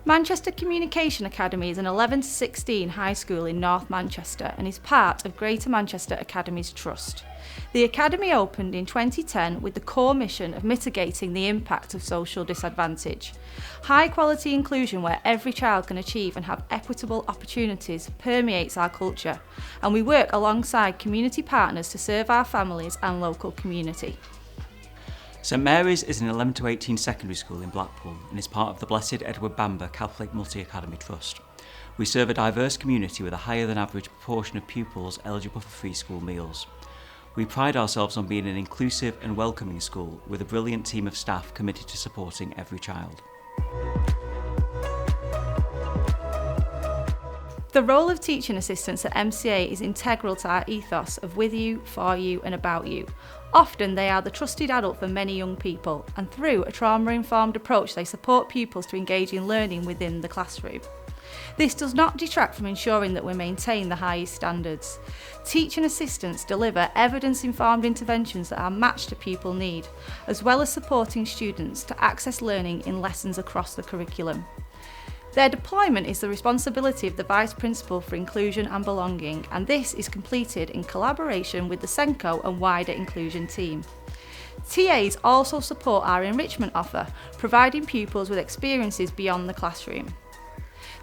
Manchester Communication Academy is an 11 to 16 high school in North Manchester and is part of Greater Manchester Academies Trust. The Academy opened in 2010 with the core mission of mitigating the impact of social disadvantage. High quality inclusion where every child can achieve and have equitable opportunities permeates our culture, and we work alongside community partners to serve our families and local community. St Mary's is an 11 to 18 secondary school in Blackpool and is part of the Blessed Edward Bamber Catholic Multi-Academy Trust. We serve a diverse community with a higher than average proportion of pupils eligible for free school meals. We pride ourselves on being an inclusive and welcoming school with a brilliant team of staff committed to supporting every child. The role of teaching assistants at MCA is integral to our ethos of with you, for you and about you. Often they are the trusted adult for many young people, and through a trauma-informed approach they support pupils to engage in learning within the classroom. This does not detract from ensuring that we maintain the highest standards. Teaching assistants deliver evidence-informed interventions that are matched to pupil need, as well as supporting students to access learning in lessons across the curriculum. Their deployment is the responsibility of the Vice Principal for Inclusion and Belonging, and this is completed in collaboration with the SENCO and wider inclusion team. TAs also support our enrichment offer, providing pupils with experiences beyond the classroom.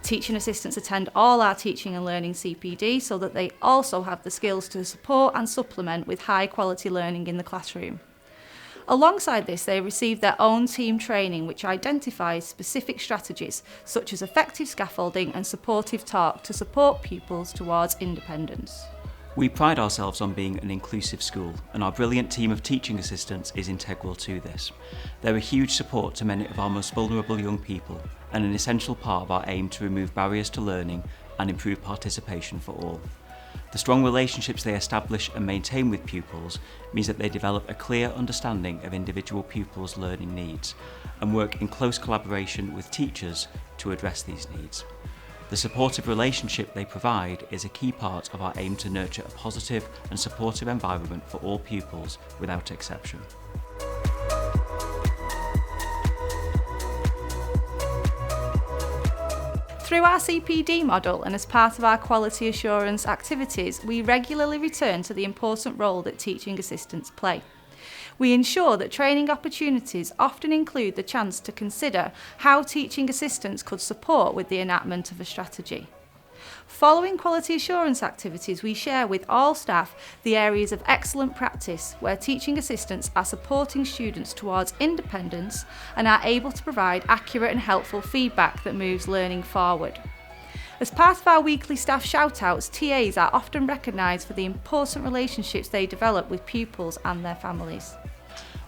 Teaching assistants attend all our teaching and learning CPD so that they also have the skills to support and supplement with high quality learning in the classroom. Alongside this, they receive their own team training which identifies specific strategies such as effective scaffolding and supportive talk to support pupils towards independence. We pride ourselves on being an inclusive school, and our brilliant team of teaching assistants is integral to this. They're a huge support to many of our most vulnerable young people and an essential part of our aim to remove barriers to learning and improve participation for all. The strong relationships they establish and maintain with pupils means that they develop a clear understanding of individual pupils' learning needs and work in close collaboration with teachers to address these needs. The supportive relationship they provide is a key part of our aim to nurture a positive and supportive environment for all pupils without exception. Through our CPD model and as part of our quality assurance activities, we regularly return to the important role that teaching assistants play. We ensure that training opportunities often include the chance to consider how teaching assistants could support with the enactment of a strategy. Following quality assurance activities, we share with all staff the areas of excellent practice where teaching assistants are supporting students towards independence and are able to provide accurate and helpful feedback that moves learning forward. As part of our weekly staff shout-outs, TAs are often recognised for the important relationships they develop with pupils and their families.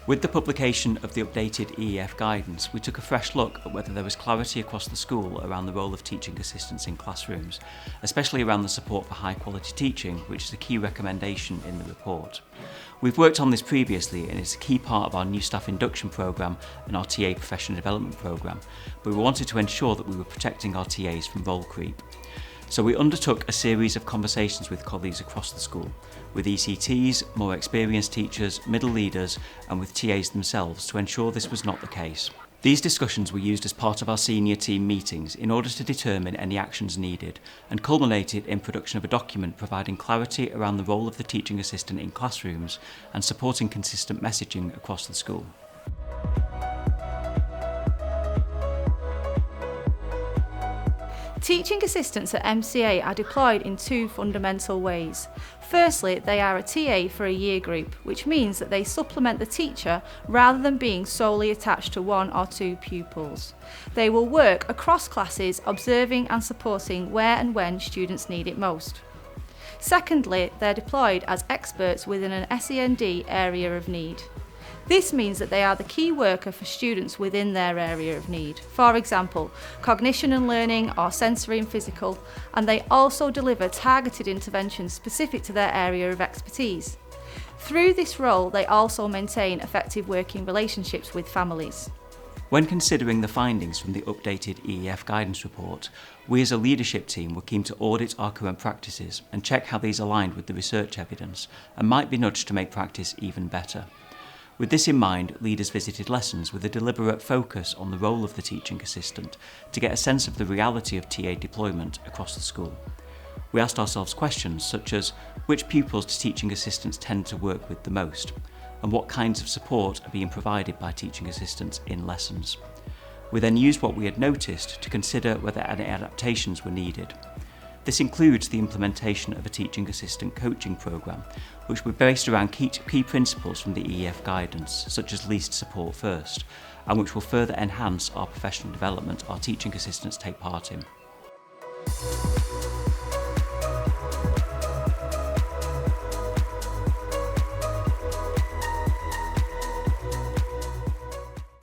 With the publication of the updated EEF guidance, we took a fresh look at whether there was clarity across the school around the role of teaching assistants in classrooms, especially around the support for high quality teaching, which is a key recommendation in the report. We've worked on this previously and it's a key part of our new staff induction programme and our TA professional development programme, but we wanted to ensure that we were protecting our TAs from role creep. So we undertook a series of conversations with colleagues across the school, with ECTs, more experienced teachers, middle leaders and with TAs themselves to ensure this was not the case. These discussions were used as part of our senior team meetings in order to determine any actions needed and culminated in production of a document providing clarity around the role of the teaching assistant in classrooms and supporting consistent messaging across the school. Teaching assistants at MCA are deployed in two fundamental ways. Firstly, they are a TA for a year group, which means that they supplement the teacher rather than being solely attached to one or two pupils. They will work across classes, observing and supporting where and when students need it most. Secondly, they're deployed as experts within an SEND area of need. This means that they are the key worker for students within their area of need, for example, cognition and learning or sensory and physical, and they also deliver targeted interventions specific to their area of expertise. Through this role, they also maintain effective working relationships with families. When considering the findings from the updated EEF guidance report, we as a leadership team were keen to audit our current practices and check how these aligned with the research evidence and might be nudged to make practice even better. With this in mind, leaders visited lessons with a deliberate focus on the role of the teaching assistant to get a sense of the reality of TA deployment across the school. We asked ourselves questions such as, which pupils do teaching assistants tend to work with the most? And what kinds of support are being provided by teaching assistants in lessons? We then used what we had noticed to consider whether any adaptations were needed. This includes the implementation of a teaching assistant coaching programme, which were based around key principles from the EEF guidance, such as least support first, and which will further enhance our professional development our teaching assistants take part in.